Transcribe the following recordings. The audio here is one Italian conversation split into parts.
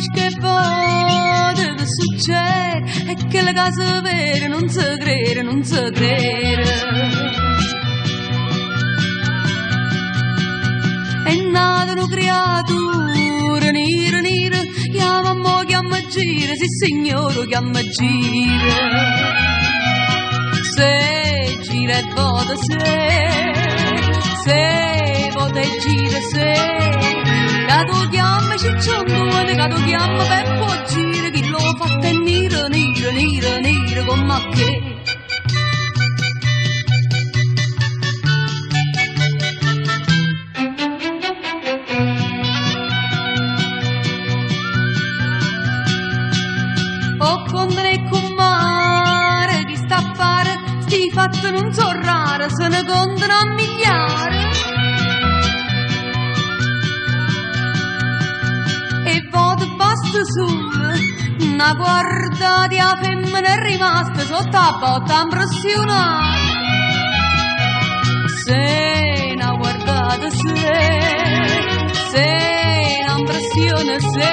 dici che vada, che succede? E che le cose vere non si crede, non si crede. È nata una creatura nera, nera, chiama gira, sì signore, chiama gira. Se gira e vota, se vota e gira, se cato chiama ciccione, cato chiama per può gira, chi lo fatta è nera, nera, nera, nera, con ma che. Fatto non so raro, se ne contano a migliaia. E vado basta solo, una guarda di a femmina è rimasta sotto la botta impressionata. Se una guardata, se una impressione, se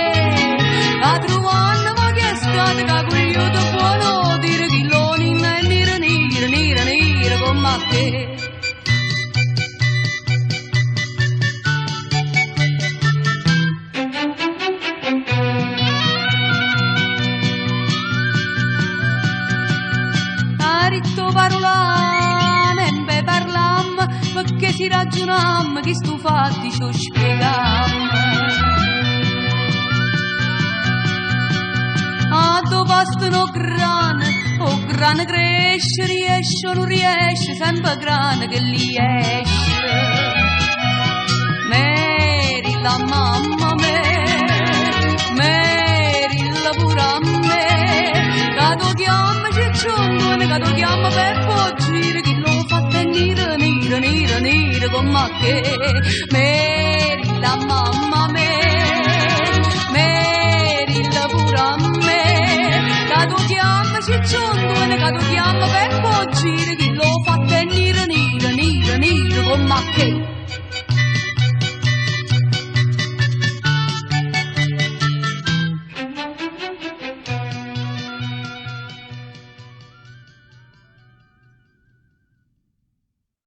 la trovano ma che è stata che quello da buono dire che l'onina è nera, nera, nera, nera come te. A ritto parolame e be parlam perché si ragionam che stu fatti ci spiegam. A do bastano o grane cresce, riesce o non riesce, sempre grane che li esce. Meri la mamma merilla pure a me, cato chiama ciccione, cato chiama per fuggire, chi lo fa è nera, nera, nera, nera, con ma che